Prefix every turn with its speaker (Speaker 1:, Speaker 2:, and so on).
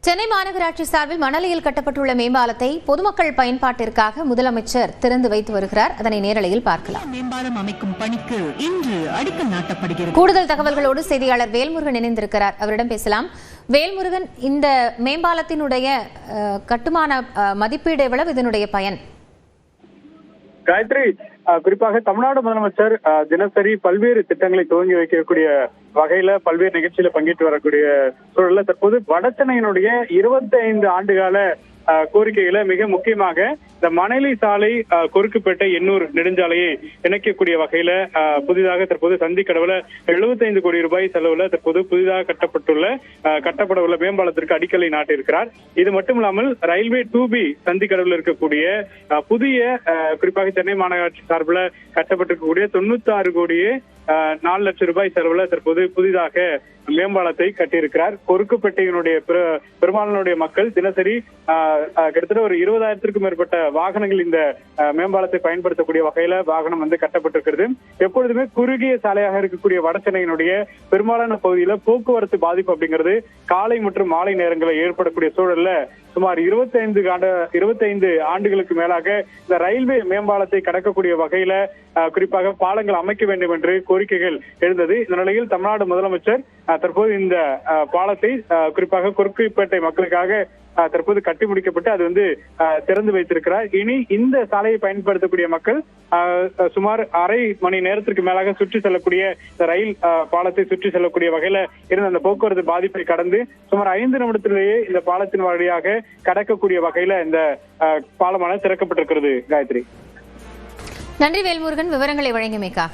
Speaker 1: சென்னை மாநகராட்சி சார்பில் மணலியில் கட்டப்பட்டுள்ள மேம்பாலத்தை பொதுமக்கள் பயன்பாட்டிற்காக முதலமைச்சர் திறந்து வைத்து வருகிறார். அதனை நேரலையில் பார்க்கலாம்.
Speaker 2: மேம்பாலம் அமைக்கும் பணிக்கு இன்று அடிக்கல் நாட்டப்படுகிறது.
Speaker 1: கூடுதல் தகவல்களோடு செய்தியாளர் வேல்முருகன் இணைந்திருக்கிறார். அவரிடம் பேசலாம். வேல்முருகன், இந்த மேம்பாலத்தினுடைய கட்டுமான மதிப்பீடு எவ்வளவு, இதனுடைய பயன்?
Speaker 3: காயத்ரி, குறிப்பாக தமிழ்நாடு முதலமைச்சர் தினசரி பல்வேறு திட்டங்களை துவங்கி வைக்கக்கூடிய வகையில பல்வேறு நிகழ்ச்சியில பங்கேற்று வரக்கூடிய சூழல்ல தற்போது வடசென்னையினுடைய 25 ஆண்டுகால கோரிக்கைகளை மிக முக்கியமாக இந்த மணலி சாலை கொருக்குப்பேட்டை எண்ணூர் நெடுஞ்சாலையை இணைக்கக்கூடிய வகையில புதிதாக தற்போது சந்திக்கடவுல 75 கோடி ரூபாய் செலவுல தற்போது புதிதாக கட்டப்பட உள்ள மேம்பாலத்திற்கு அடிக்கலை நாட்டியிருக்கிறார். இது மட்டும் இல்லாமல் ரயில்வே 2B சந்திக்கடவுல இருக்கக்கூடிய புதிய குறிப்பாக சென்னை மாநகராட்சி சார்பில் கட்டப்பட்டிருக்கக்கூடிய 96 கோடியே 4 லட்சம் ரூபாய் செலவுல தற்போது புதிதாக மேம்பாலத்தை கட்டியிருக்கிறார். கொருக்குப்பேட்டையினுடைய பெரும்பாலானுடைய மக்கள் தினசரி கிட்டத்தட்ட ஒரு 20,000க்கும் மேற்பட்ட வாகனங்கள் இந்த மேம்பாலத்தை பயன்படுத்தக்கூடிய வகையில வாகனம் கட்டப்பட்டிருக்கிறது. எப்பொழுதுமே குறுகிய சாலையாக இருக்கக்கூடிய வடசென்னையினுடைய பெரும்பாலான பகுதியில போக்குவரத்து பாதிப்பு அப்படிங்கிறது காலை மற்றும் மாலை நேரங்களில் ஏற்படக்கூடிய சூழல்ல சுமார் 25 ஆண்டுகளுக்கு மேலாக இந்த ரயில்வே மேம்பாலத்தை கடக்கக்கூடிய வகையில குறிப்பாக பாலங்கள் அமைக்க வேண்டும் என்று கோரிக்கைகள் எழுந்தது. இந்த நிலையில் தமிழ்நாடு முதலமைச்சர் தற்போது இந்த பாலத்தை குறிப்பாக கொருக்குப்பேட்டை மக்களுக்காக தற்போது கட்டி முடிக்கப்பட்டு அது திறந்து வைத்திருக்கிறார். இனி இந்த சாலையை பயன்படுத்தக்கூடிய மக்கள் சுமார் அரை மணி நேரத்திற்கு மேலாக சுற்றி செல்லக்கூடிய ரயில் பாலத்தை சுற்றி செல்லக்கூடிய வகையில இருந்த அந்த போக்குவரத்து பாதிப்பை கடந்து சுமார் 5 நிமிடத்திலேயே இந்த பாலத்தின் வழியாக கடக்கக்கூடிய வகையில இந்த பாலமான திறக்கப்பட்டிருக்கிறது. காயத்ரி,
Speaker 1: நன்றி வேல்முருகன், விவரங்களை வழங்கியமைக்காக.